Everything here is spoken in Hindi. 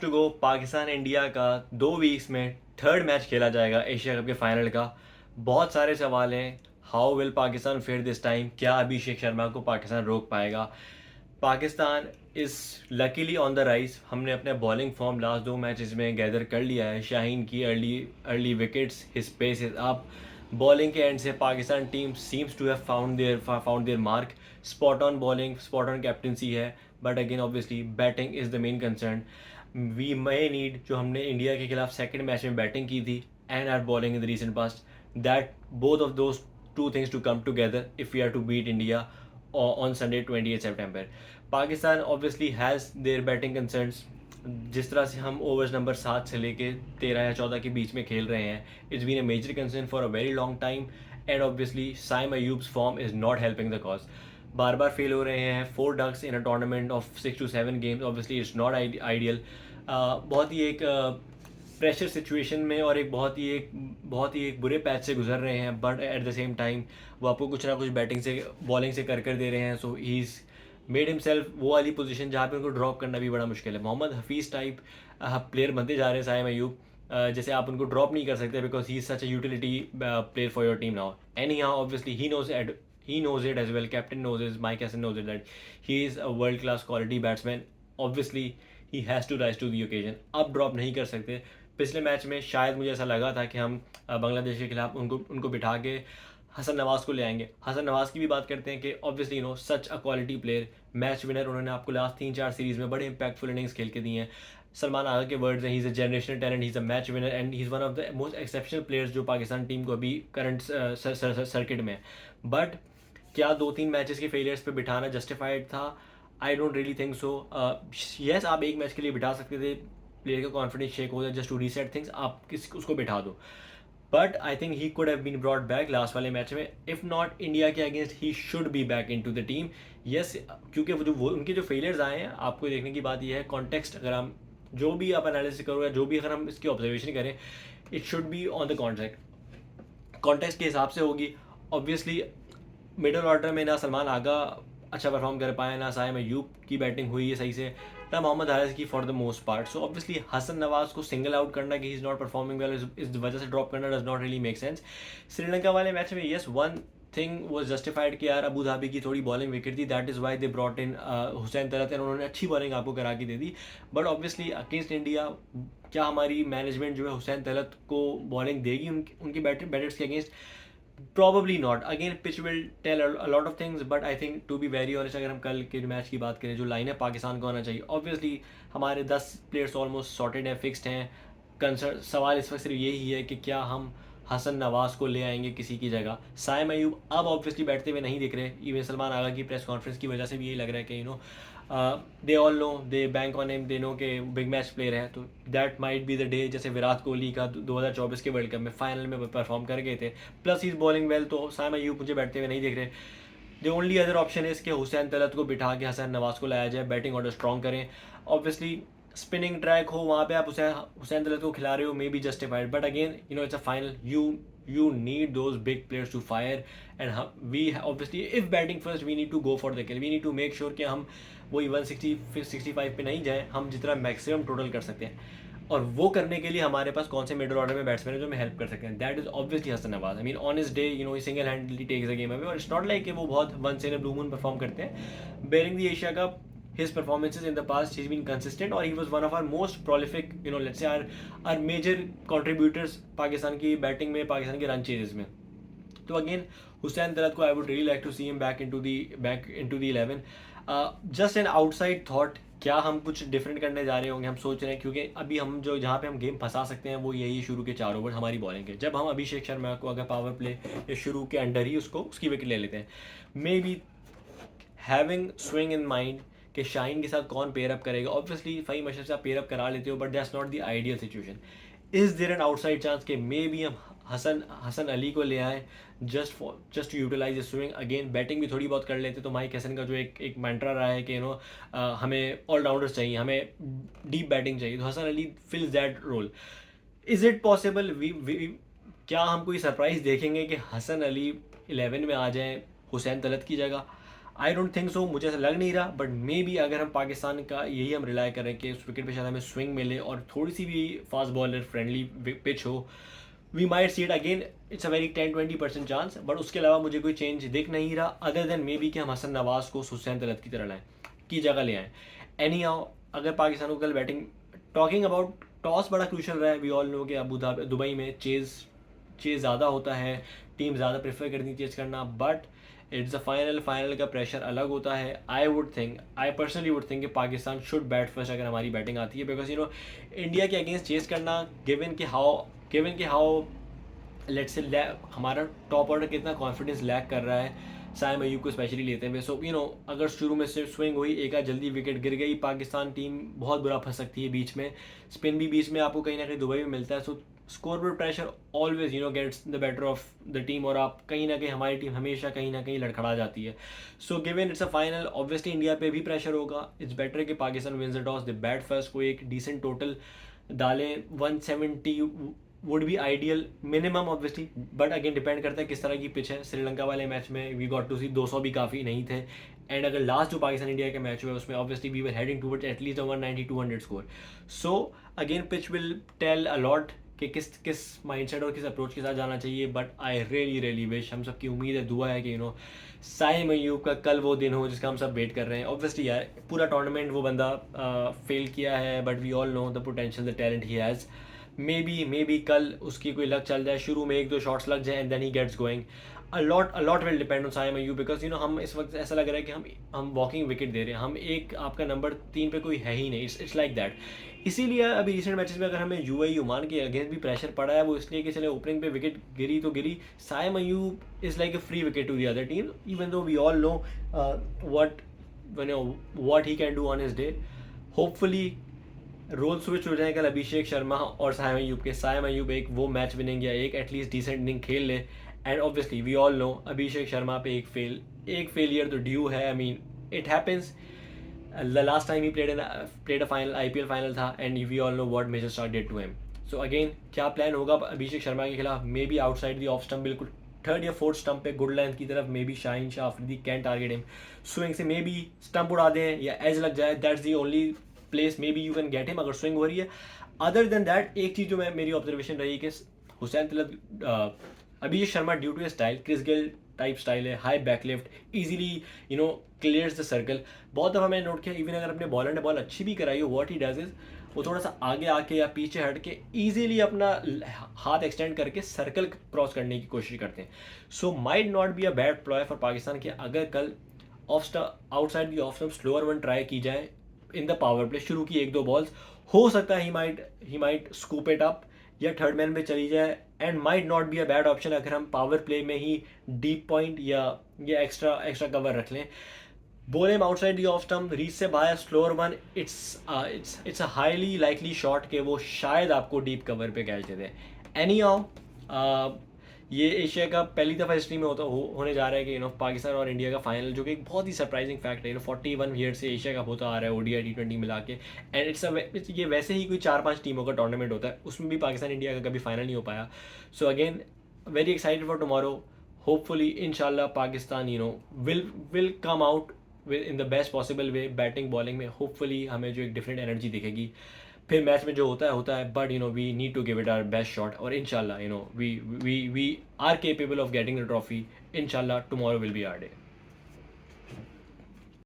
टू गो पाकिस्तान इंडिया का 2 वीक्स में थर्ड मैच खेला जाएगा एशिया कप के फाइनल का। बहुत सारे सवाल हैं। How will Pakistan fare this time? क्या अभिषेक शर्मा को पाकिस्तान रोक पाएगा? Pakistan is luckily on the rise. हमने अपने बॉलिंग फॉर्म लास्ट 2 मैचेस में गैदर कर लिया है। शाहीन की early early wickets, his pace is up. Bowling के एंड से Pakistan team seems to have found their mark. Spot on bowling, spot on captaincy है, but again obviously batting is the main concern. We may need, जो हमने इंडिया के खिलाफ सेकंड मैच में बैटिंग की थी and our bowling in the recent past, that both of those two things to come together if we are to beat India on Sunday 28 September। Pakistan obviously has their batting concerns. जिस तरह से हम ओवर्स नंबर 7 से लेके 13 या 14 के बीच में खेल रहे हैं, it's been a major concern for a very long time. And obviously Saim Ayub's form is not helping the cause. बार बार फेल हो रहे हैं। 4 ducks in a tournament of 6 to 7 games, obviously it's not ideal. बहुत ही एक प्रेशर सिचुएशन में और एक बहुत ही एक बुरे पैच से गुजर रहे हैं, but at the same time वो आपको कुछ ना कुछ बैटिंग से बॉलिंग से कर दे रहे हैं। सो ही इज़ मेड हिमसेल्फ वो वाली पोजीशन जहाँ पे उनको ड्रॉप करना भी बड़ा मुश्किल है। मोहम्मद हफीज़ टाइप प्लेयर बनते जा रहे हैं साइम अयूब। जैसे आप उनको ड्रॉप नहीं कर सकते because he is such a utility player for your team now. And यहाँ obviously he knows it as well. Captain knows it. Mike Hassan knows it that he is a world class quality batsman. Obviously he has to rise to the occasion. अब ड्रॉप नहीं कर सकते। पिछले मैच में शायद मुझे ऐसा लगा था कि हम बांग्लादेश के खिलाफ उनको बिठा के हसन नवाज़ को ले आएंगे। हसन नवाज़ की भी बात करते हैं कि obviously such a quality player, match winner. उन्होंने आपको लास्ट 3-4 सीरीज़ में बड़े इंपैक्टफुल इनिंग्स खेल के दी हैं। सलमान आगा के वर्ड्स हैं, he is a generational talent, he is a match winner and he is one of the most exceptional players जो पाकिस्तान टीम को अभी करंट सर्किट में। बट क्या 2-3 मैचेस के फेलियर्स पे बिठाना जस्टिफाइड था? I don't really think so. Yes, आप एक मैच के लिए बिठा सकते थे, प्लेयर का कॉन्फिडेंस शेक हो जाए, जस्ट टू रीसेट थिंग्स, आप उसको बिठा दो। But I think he could have been brought back last वाले मैच में। इफ नॉट इंडिया के against, he should be back into the team. Yes, क्योंकि वो उनके जो फेलियर्स आए हैं, आपको देखने की बात यह है कॉन्टेक्स्ट। अगर हम जो भी आप एनालिसिस करो या जो भी अगर हम इसकी ऑब्जर्वेशन करें, it should be on the context के हिसाब से होगी। ऑब्वियसली मिडल ऑर्डर में ना सलमान आगा अच्छा परफॉर्म कर पाए, ना साइम अयूब की बैटिंग हुई है सही से, ना मोहम्मद हारिस की for the most part. So obviously Hasan Nawaz को सिंगल आउट करना कि he is not performing well, इस वजह से ड्रॉप करना does not really make sense. Sri Lanka वाले मैच में yes, one thing was justified कि यार अबू धाबी की थोड़ी बॉलिंग विकेट थी, that is why they brought in Hussain Talat and उन्होंने अच्छी बॉलिंग आपको करा के दे दी। बट ऑब्वियसली अगेंस्ट इंडिया क्या हमारी मैनेजमेंट जो है हुसैन तलत को बॉलिंग देगी उनके बैटर्स के against? Probably not. Again pitch will tell a lot of things, but I think to be very honest, अगर हम कल के मैच की बात करें, जो लाइन है पाकिस्तान को आना चाहिए, ऑब्वियसली हमारे 10 प्लेयर्स ऑलमोस्ट सॉर्टेड हैं, फिक्स्ड हैं। कंसर्न सवाल इस वक्त सिर्फ यही है कि क्या हम हसन नवाज़ को ले आएंगे किसी की जगह। साइम अयूब अब ऑब्वियसली बैठते हुए नहीं दिख रहे। इवन सलमान आगा की प्रेस कॉन्फ्रेंस की वजह से भी यही लग रहा है कि they all know, they bank on him, they know के बिग मैच प्लेयर है, तो that might be the day. जैसे विराट कोहली का 2024 के वर्ल्ड कप में फाइनल में परफॉर्म कर गए थे, plus he is bowling well, तो साइम अयूब मुझे बैठते हुए नहीं दिख रहे। The only other option is कि हुसैन तलत को बिठा के हसन नवाज़ को लाया जाए, बैटिंग ऑर्डर स्ट्रॉन्ग करें। ऑब्वियसली स्पिनिंग ट्रैक हो वहाँ पे आप हुसैन तलत को खिला रहे हो, may be justified, but again it's a final, you need those big players to fire, and we obviously, if batting first, we need to go for the kill. We need to make sure कि हम वही 160-65 पे नहीं जाए, हम जितना मैक्सिमम टोटल कर सकते हैं। और वो करने के लिए हमारे पास कौन से मिडल ऑर्डर में बैट्समैन है जो हमें हेल्प कर सकते हैं? That is obviously Hasan Nawaz. I mean on इस day he single handedly takes the game away, और इट्स नॉट लाइक कि वो बहुत once in a blue moon perform करते हैं। Barring the Asia cup, his performances in the past, he's been consistent, or he was one of our most prolific, let's say our major contributors Pakistan की बैटिंग में, पाकिस्तान के रन चेजेस में। तो अगेन हुसैन तलत को I would really like to see him back into the 11। Just an outside thought, क्या हम कुछ डिफरेंट करने जा रहे होंगे? हम सोच रहे हैं, क्योंकि अभी हम जो जहाँ पे हम गेम फंसा सकते हैं वो यही शुरू के 4 ओवर हमारी बॉलिंग है। जब हम अभिषेक शर्मा को अगर पावर प्ले या शुरू के अंडर ही उसकी विकेट ले लेते हैं, maybe having swing in mind कि शाहीन के साथ कौन पेयर अप करेगा। ऑब्वियसली फ़हीम अशरफ से आप पेयर अप करा लेते हो, but that's not the ideal situation. Is there an outside chance कि मे बी हम हसन अली को ले आए, just to utilise swing? Again batting भी थोड़ी बहुत कर लेते, तो माइक हैसन का जो एक मंत्रा रहा है कि हमें ऑलराउंडर्स चाहिए, हमें डीप बैटिंग चाहिए, तो Hasan Ali fills that role. Is it possible? क्या हम कोई सरप्राइज देखेंगे कि हसन अली 11 में आ जाएं हुसैन तलत की जगह? आई डोंट थिंक सो, मुझे ऐसा लग नहीं रहा, बट मे बी अगर हम पाकिस्तान का यही हम रिलाई करें कि उस विकेट पे शायद हमें स्विंग मिले और थोड़ी सी भी फास्ट बॉलर फ्रेंडली पिच हो, we might see it again. It's a very 10-20% chance, but उसके अलावा मुझे कोई चेंज दिख नहीं रहा अदर देन मे बी कि हम हसन नवाज को हुसैन तलत की तरह लाएं, की जगह ले आएँ। एनी हाउ, अगर पाकिस्तान को कल बैटिंग, टॉकिंग अबाउट टॉस बड़ा क्रूशल रहा है, वी ऑल नो कि अबू धाबी दुबई में चेज़ ज़्यादा होता है, टीम ज़्यादा प्रेफर करती है चेज़ करना, बट इट्स अ फाइनल का प्रेशर अलग होता है। आई पर्सनली वुड थिंक कि पाकिस्तान शुड बैट फर्स्ट अगर हमारी बैटिंग आती है, बिकॉज इंडिया के अगेंस्ट चेज़ करना, गिवन कि हाउ लेट्स से हमारा टॉप ऑर्डर कितना कॉन्फिडेंस लैक कर रहा है साइम अयूब को स्पेशली लेते हुए। सो अगर शुरू में सिर्फ स्विंग हुई, एक आध जल्दी विकेट गिर गई, पाकिस्तान टीम बहुत बुरा फंस सकती है बीच में। स्पिन भी बीच में आपको कहीं ना कहीं दुबई में मिलता है, so scoreboard pressure always gets the better of the team, और आप कहीं ना कहीं हमारी टीम हमेशा कहीं ना कहीं लड़खड़ा जाती है। So given it's a final, obviously India पे भी प्रेशर होगा। इट्स बेटर कि Pakistan wins the toss, the bat first, कोई एक डिसेंट टोटल डालें। 170 would be ideal minimum obviously, but again depend करता है किस तरह की पिच है। श्रीलंका वाले मैच में वी गॉट टू सी 200 भी काफ़ी नहीं थे, एंड अगर लास्ट जो पाकिस्तान इंडिया के मैच हुआ उसमें obviously we were heading towards at least 190-200 score. So again pitch will tell a lot कि किस माइंडसेट और किस अप्रोच के साथ जाना चाहिए, बट आई रियली विश, हम सबकी उम्मीद है, दुआ है कि साइम अयूब का कल वो दिन हो जिसका हम सब वेट कर रहे हैं। ऑब्वियसली यार पूरा टूर्नामेंट वो बंदा फेल किया है, but we all know the potential, the talent he has. Maybe कल उसकी कोई लक चल जाए, शुरू में 1-2 शॉट्स लग जाए and then he gets going. A lot will depend on Saim Ayub, because हम इस वक्त ऐसा लग रहा है कि हम वॉकिंग विकेट दे रहे हैं, हम एक आपका नंबर 3 पे कोई है ही नहीं। It's like that. इसीलिए अभी रिसेंट मैचेस में अगर हमें यूएई ओमान के अगेंस्ट भी प्रेशर पड़ा है, वो इसलिए कि चले ओपनिंग पे विकेट गिरी तो गिरी, Saim Ayub is like a free wicket to the other team, even though we all know what he can do on his day. Hopefully role switch हो जाए कल अभिषेक शर्मा और साइम अयूब के, साइम अयूब एक वो मैच विनिंग या एक एटलीस्ट डिसेंट इनिंग खेल ले, and obviously we all know Abhishek Sharma पे एक फेलियर तो ड्यू है। I mean it happens, the last time he played a final IPL final था, and we all know what Mitchell Starc did to him. So again क्या प्लान होगा अभिषेक शर्मा के खिलाफ? May be outside the off stump, बिल्कुल थर्ड या फोर्थ स्टंप पे गुड लेंथ की तरफ, may be Shaheen Shah Afridi can target him, swing से मे बी स्टंप उड़ा दें या एज लग जाए, that's the only place may be you can get him अगर स्विंग हो रही है। अदर देन दैट एक चीज़ जो मेरी ऑब्जर्वेशन रही कि Hussain Talat Abhishek Sharma due to style, Chris Gayle type style है, high backlift, easily clears the circle. बहुत दफ़ा मैंने नोट किया, इवन अगर अपने बॉलर ने बॉल अच्छी भी कराई हो, व्हाट ही डज इज वो थोड़ा सा आगे आके या पीछे हट के ईजिली अपना हाथ एक्सटेंड करके सर्कल क्रॉस करने की कोशिश करते हैं। So might not be a bad ploy for Pakistan कि अगर कल outside the off stump slower one try की जाए इन द पावर प्ले, शुरू की 1-2 बॉल्स, हो सकता है he might scoop it up या थर्ड मैन पे चली जाए, and might not be a bad option अगर हम पावर प्ले में ही डीप पॉइंट या एक्स्ट्रा कवर रख लें। बोल him outside the off stump, reach से बाहर slower one, it's a highly likely shot कि वो शायद आपको डीप कवर पे कैच दे दें। एनी हाउ ये एशिया का पहली दफ़ा हिस्ट्री में होने जा रहा है कि पाकिस्तान और इंडिया का फाइनल, जो कि एक बहुत ही सरप्राइजिंग फैक्ट है। 41 ईयर से एशिया कप होता आ रहा है ODI T20 मिला के, एंड ये वैसे ही कोई 4-5 टीमों का टूर्नामेंट होता है, उसमें भी पाकिस्तान इंडिया का कभी फाइनल नहीं हो पाया। So again very excited for tomorrow. Hopefully इंशाल्लाह Pakistan will come out in the best possible way, batting bowling में होपफुली हमें जो एक डिफरेंट एनर्जी दिखेगी। फिर मैच में जो होता है, but we need to give it our best shot, और इंशाल्लाह we are capable of getting the trophy. इंशाल्लाह tomorrow will be our day.